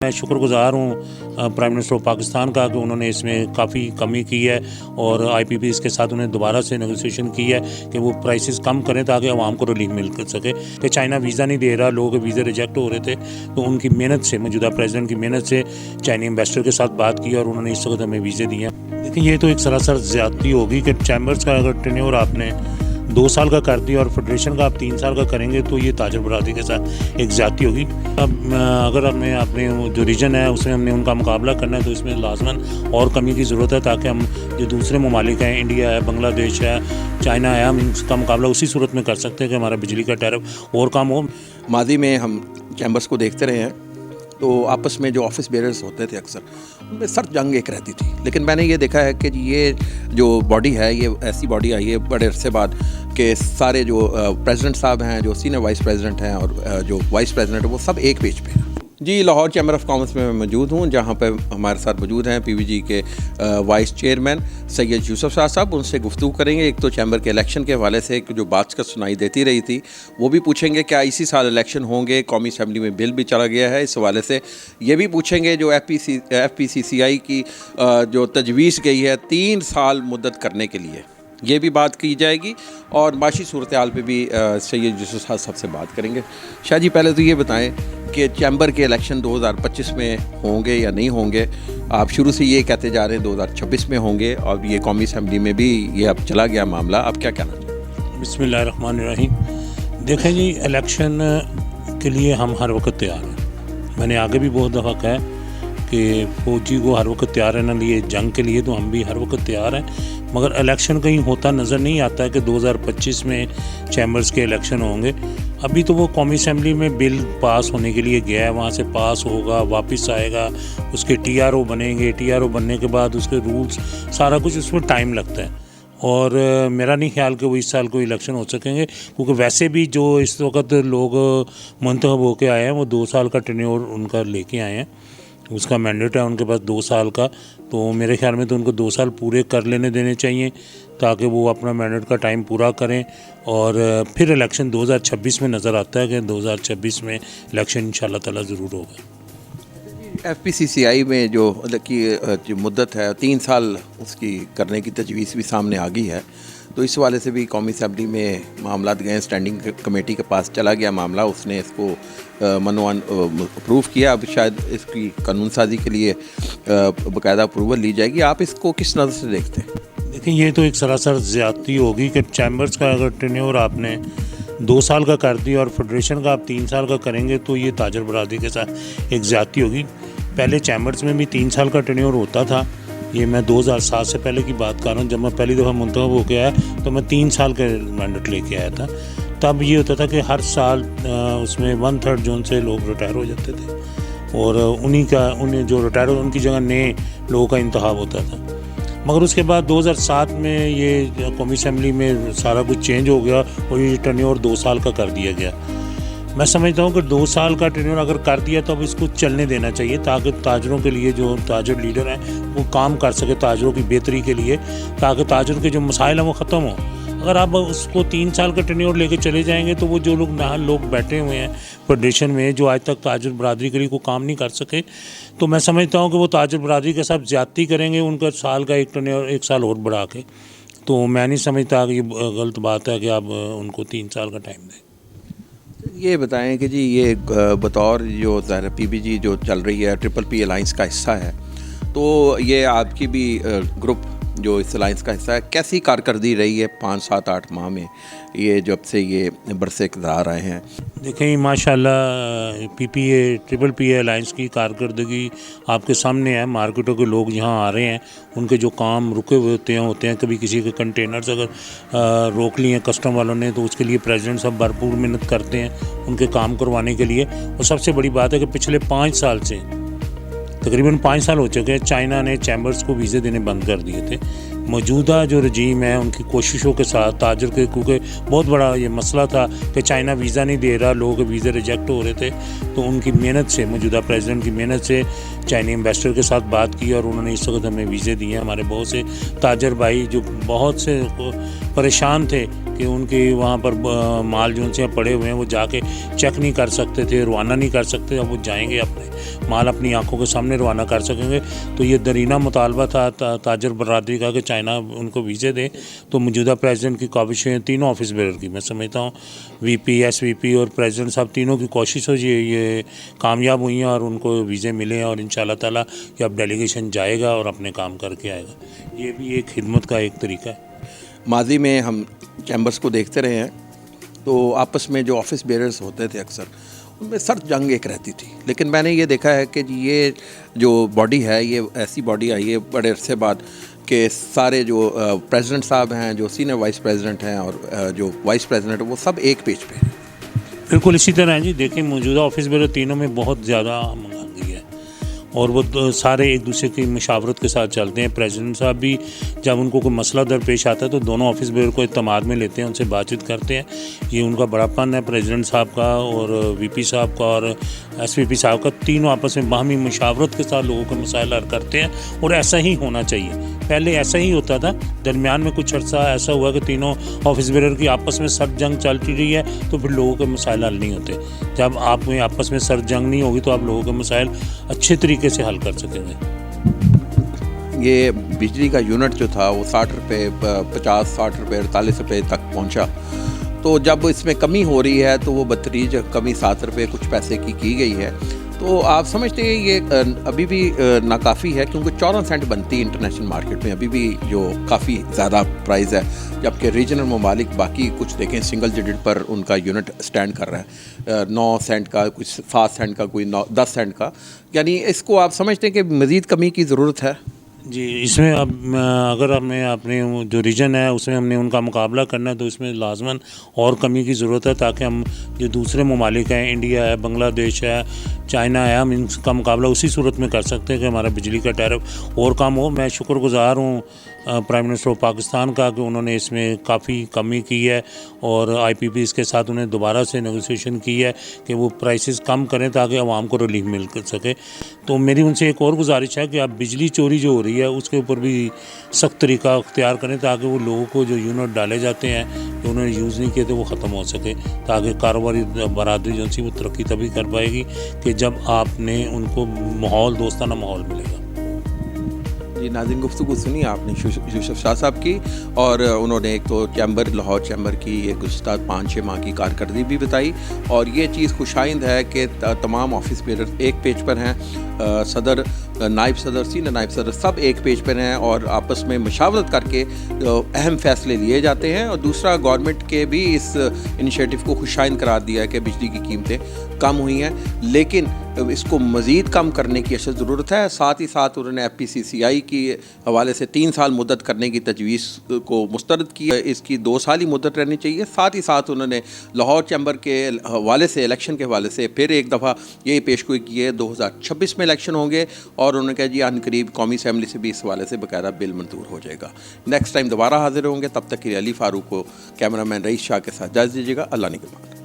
मैं शुक्रगुज़ार हूँ प्राइम मिनिस्टर ऑफ पाकिस्तान का कि उन्होंने इसमें काफ़ी कमी की है और IPPs के साथ उन्हें दोबारा से नेगोशिएशन की है कि वो प्राइसेस कम करें ताकि आवाम को रिलीफ मिल सके। कि चाइना वीज़ा नहीं दे रहा, लोगों के वीज़े रिजेक्ट हो रहे थे, तो उनकी मेहनत से, मौजूदा प्रेसिडेंट की मेहनत से चाइनी एम्बेसडर के साथ बात की और उन्होंने इस वक्त हमें वीज़े दिए हैं। लेकिन ये तो एक सरासर ज़्यादती होगी कि चैम्बर्स का अगर टेन्योर आपने 2 साल का कर दिया और फेडरेशन का आप 3 साल का करेंगे तो ये ताजर बरादरी के साथ एक ज़्यादती होगी। अब अगर हमें अपने जो रीजन है उसमें हमने उनका मुकाबला करना है तो इसमें लाजमन और कमी की ज़रूरत है ताकि हम जो दूसरे ममालिक हैं, इंडिया है, बांग्लादेश है, चाइना है, हम इसका मुकाबला उसी सूरत में कर सकते हैं कि हमारा बिजली का टैरिफ और कम हो। माजी में हम चैम्बर्स को देखते रहे हैं तो आपस में जो ऑफिस बेयरर्स होते थे अक्सर उनमें सख्त जंग एक रहती थी। लेकिन मैंने ये देखा है कि ये जो बॉडी है ये ऐसी बॉडी आई है बड़े अरसे बाद कि सारे जो प्रेसिडेंट साहब हैं, जो सीनियर वाइस प्रेसिडेंट हैं और जो वाइस प्रेसिडेंट है वो सब एक पेज पे हैं। जी, लाहौर चैम्बर ऑफ कॉमर्स में मैं मौजूद हूँ जहाँ पे हमारे साथ मौजूद हैं PVG के वाइस चेयरमैन सैयद यूसुफ शाह साहब। उनसे गुफ्तगू करेंगे। एक तो चैम्बर के इलेक्शन के हवाले से जो बात का सुनाई देती रही थी वो भी पूछेंगे, क्या इसी साल इलेक्शन होंगे, कौमी असम्बली में बिल भी चला गया है, इस हवाले से ये भी पूछेंगे। जो FPCCI की जो तजवीज़ गई है 3 साल मुद्दत करने के लिए, ये भी बात की जाएगी और माशी सूरत हाल पर भी सैयद यूसुफ शाह साहब से बात करेंगे। शाह जी, पहले तो ये बताएं कि चैम्बर के इलेक्शन 2025 में होंगे या नहीं होंगे। आप शुरू से ये कहते जा रहे हैं 2026 में होंगे और ये कौमी असम्बली में भी ये अब चला गया मामला, आप क्या कहना चाहें? बिस्मिल्लाहिर्रहमानिर्रहीम। देखें जी, इलेक्शन के लिए हम हर वक्त तैयार हैं। मैंने आगे भी बहुत दफ़ा कहा है कि फौजी को हर वक्त तैयार रहना लिए जंग के लिए, तो हम भी हर वक्त तैयार हैं। मगर इलेक्शन कहीं होता नज़र नहीं आता है कि 2025 में चैम्बर्स के इलेक्शन होंगे। अभी तो वो कौमी असम्बली में बिल पास होने के लिए गया है, वहाँ से पास होगा, वापस आएगा, उसके TRO बनेंगे, TRO बनने के बाद उसके रूल्स, सारा कुछ उसमें टाइम लगता है। और मेरा नहीं ख्याल कि वो इस साल कोई इलेक्शन हो सकेंगे, क्योंकि वैसे भी जो इस वक्त लोग मुंतखब होकर आए हैं वो 2 साल का टेन्योर उनका लेके आए हैं, उसका मैंडेट है उनके पास 2 साल का। तो मेरे ख्याल में तो उनको 2 साल पूरे कर लेने देने चाहिए ताकि वो अपना मैंडेट का टाइम पूरा करें। और फिर इलेक्शन 2026 में नज़र आता है कि 2026 में इलेक्शन इंशाल्लाह ताला ज़रूर होगा। FPCCI में जो मुद्दत है 3 साल उसकी करने की तजवीज़ भी सामने आ गई है, तो इस वाले से भी कौमी असम्बली में मामला गए, स्टैंडिंग कमेटी के पास चला गया मामला, उसने इसको मनवान अप्रूव किया। अब शायद इसकी कानून साजी के लिए बाकायदा अप्रूवल ली जाएगी। आप इसको किस नज़र से देखते हैं? देखिए, ये तो एक सरासर ज़्यादती होगी कि चैम्बर्स का अगर टेन्योर आपने 2 साल का कर दिया और फेडरेशन का आप 3 साल का करेंगे तो ये ताजर बरादरी के साथ एक ज़्यादती होगी। पहले चैम्बर्स में भी 3 साल का टेन्योर होता था। ये मैं 2007 से पहले की बात कर रहा हूँ। जब मैं पहली दफ़ा मुंतखब होकर आया तो मैं 3 साल का मैंडेट लेके आया था। तब ये होता था कि हर साल उसमें 1/3 जोन से लोग रिटायर हो जाते थे और उन्हें जो रिटायर हो उनकी जगह नए लोगों का इंतखाब होता था। मगर उसके बाद 2007 में ये कौमी असम्बली में सारा कुछ चेंज हो गया और ये टेन्योर 2 साल का कर दिया गया। मैं समझता हूँ कि 2 साल का टेन्योर अगर कर दिया तो अब इसको चलने देना चाहिए ताकि ताजरों के लिए, जो ताजर लीडर हैं वो काम कर सके ताजरों की बेहतरी के लिए, ताकि ताजरों के जो मसाइल हैं वो ख़त्म हो। अगर आप उसको 3 साल का टेन्योर लेके चले जाएंगे तो वो जो लोग नाहल लोग बैठे हुए हैं फेडरेशन में, जो आज तक ताजर बरादरी के लिए कोई काम नहीं कर सके, तो मैं समझता हूँ कि वो ताजर बरादरी के साथ ज़्यादती करेंगे उनका साल का एक टेन्योर 1 साल और बढ़ा के। तो मैं नहीं समझता कि ये गलत बात है कि आप उनको 3 साल का टाइम दें। ये बताएं कि जी ये बतौर जो PVG जो चल रही है PPP अलाइंस का हिस्सा है, तो ये आपकी भी ग्रुप जो इस अलाइंस का हिस्सा है, कैसी कारकर्दगी रही है 5, 7, 8 माह में ये जब से ये बरसे इक़्तिदार आए हैं? देखें, माशाल्लाह PPA अलाइंस की कारकर्दगी आपके सामने है। मार्केटों के लोग यहाँ आ रहे हैं, उनके जो काम रुके हुए होते हैं कभी किसी के कंटेनर्स अगर रोक लिए हैं कस्टम वालों ने तो उसके लिए प्रेसिडेंट साहब भरपूर मेहनत करते हैं उनके काम करवाने के लिए। और सबसे बड़ी बात है कि पिछले 5 साल से, तकरीबन 5 साल हो चुके हैं, चाइना ने चैम्बर्स को वीज़े देने बंद कर दिए थे। मौजूदा जो रजीम है उनकी कोशिशों के साथ ताजर के, क्योंकि बहुत बड़ा ये मसला था कि चाइना वीज़ा नहीं दे रहा, लोगों के वीज़े रिजेक्ट हो रहे थे, तो उनकी मेहनत से, मौजूदा प्रेसिडेंट की मेहनत से चाइनी एम्बेसडर के साथ बात की और उन्होंने इस वक्त हमें वीज़े दिए हैं। हमारे बहुत से ताजर भाई जो बहुत से परेशान थे कि उनके वहाँ पर माल जो उनसे पड़े हुए हैं वो जाके चेक नहीं कर सकते थे, रवाना नहीं कर सकते। अब वो जाएंगे, अपने माल अपनी आंखों के सामने रवाना कर सकेंगे। तो ये दरीना मुतालबा था ताजर बरादरी का कि चाइना उनको वीज़े दे। तो मौजूदा प्रेसिडेंट की काविशें तीनों ऑफिस बेरर की, मैं समझता हूँ VP SVP और प्रेसिडेंट साहब तीनों की कोशिश हो ये कामयाब हुई हैं और उनको वीज़े मिले हैं। और इंशाल्लाह ताला कि अब डेलीगेशन जाएगा और अपने काम करके आएगा। ये भी एक खिदमत का एक तरीका है। माजी में हम चैम्बर्स को देखते रहे हैं, तो आपस में जो ऑफिस बेरर्स होते थे अक्सर उनमें सर्द जंग एक रहती थी। लेकिन मैंने ये देखा है कि ये जो बॉडी है ये ऐसी बॉडी आई है बड़े अरसे बाद कि सारे जो प्रेसिडेंट साहब हैं, जो सीनियर वाइस प्रेसिडेंट हैं और जो वाइस प्रेसिडेंट वो सब एक पेज पे हैं। बिल्कुल इसी तरह है जी। देखिए मौजूदा ऑफिस बेरर तीनों में बहुत ज़्यादा मंगाई है और वो सारे एक दूसरे की मशावरत के साथ चलते हैं। प्रेसिडेंट साहब भी जब उनको कोई मसला दरपेश आता है तो दोनों ऑफिस बेरर को इत्तेमाद में लेते हैं, उनसे बातचीत करते हैं। ये उनका बड़ापन है प्रेसिडेंट साहब का और VP साहब का और SVP साहब का। तीनों आपस में बाहमी मशावरत के साथ लोगों के मसाइल हल करते हैं और ऐसा ही होना चाहिए। पहले ऐसा ही होता था, दरमियान में कुछ अर्सा ऐसा हुआ कि तीनों ऑफिस बेरर की आपस में सर्द जंग चलती रही है तो फिर लोगों के मसाइल हल नहीं होते। जब आप में आपस में सर्द जंग नहीं होगी तो आप लोगों के मसाइल अच्छे तरीके से हल कर सकेंगे। ये बिजली का यूनिट जो था वो 60 रुपये 50 60 रुपये 48 रुपये तक पहुंचा। तो जब इसमें कमी हो रही है तो वो बदतरीज कमी 7 रुपये कुछ पैसे की गई है। तो आप समझते हैं ये अभी भी नाकाफ़ी है, क्योंकि 14 सेंट बनती है इंटरनेशनल मार्केट में अभी भी, जो काफ़ी ज़्यादा प्राइस है। जबकि रीजनल ममालिक बाकी कुछ देखें सिंगल डिजिट पर उनका यूनिट स्टैंड कर रहा है, 9 सेंट का, कुछ 7 सेंट का, कोई 10 सेंट का। यानी इसको आप समझते हैं कि मज़ीद कमी की ज़रूरत है? जी, इसमें अब अगर हमें अपने जो रीजन है उसमें हमने उनका मुकाबला करना है तो इसमें लाजमन और कमी की ज़रूरत है, ताकि हम जो दूसरे ममालिक हैं, इंडिया है, बांग्लादेश है, चाइना है, हम इनका मुकाबला उसी सूरत में कर सकते हैं कि हमारा बिजली का टैरिफ और कम हो। मैं शुक्रगुज़ार हूँ प्राइम मिनिस्टर ऑफ पाकिस्तान का कि उन्होंने इसमें काफ़ी कमी की है और IPPs के साथ उन्हें दोबारा से नेगोशिएशन की है कि वो प्राइसेस कम करें ताकि आवाम को रिलीफ मिल सके। तो मेरी उनसे एक और गुजारिश है कि आप बिजली चोरी जो हो रही है उसके ऊपर भी सख्त तरीका अख्तियार करें, ताकि वो लोगों को जो यूनिट डाले जाते हैं जो उन्होंने यूज़ नहीं किए थे वो ख़त्म हो सके, ताकि कारोबारी बरादरी जो सी वो तरक्की तभी कर पाएगी कि जब आपने उनको माहौल दोस्ताना माहौल मिलेगा। जी नाज़रीन, गुफ्तगू सुनी आपने यूसुफ शाह साहब की, और उन्होंने एक तो लाहौर चैम्बर की एक गुज़श्ता 5-6 माह की कारकर्दगी भी बताई। और ये चीज़ खुशाइंद है कि तमाम ऑफिस बेरर एक पेज पर हैं, सदर, नायब सदर, सीनियर नायब सदर सब एक पेज पर हैं और आपस में मशावरत करके अहम फ़ैसले लिए जाते हैं। और दूसरा, गवर्नमेंट के भी इस इनिशिएटिव को खुशाइंद करार दिया है कि बिजली की कीमतें कम हुई हैं, लेकिन इसको मज़ीद कम करने की अशद ज़रूरत है। साथ ही साथ उन्होंने FPCCI की हवाले से 3 साल मुद्दत करने की तजवीज़ को मुस्तरद की है, इसकी 2 साल ही मुद्दत रहनी चाहिए। साथ ही साथ उन्होंने लाहौर चैम्बर के हवाले से, इलेक्शन के हवाले से फिर एक दफ़ा यही पेशगोई की है 2026 में इलेक्शन होंगे, और उन्होंने कहा जी अनकरीब कौमी असम्बली से भी इस हवाले से बाकायदा बिल मंजूर हो जाएगा। नेक्स्ट टाइम दोबारा हाजिर होंगे, तब तक के लिए अली फ़ारूक को कैमरामैन रईस शाह के साथ इजाज़त दीजिएगा। अल्लाह निगहबान।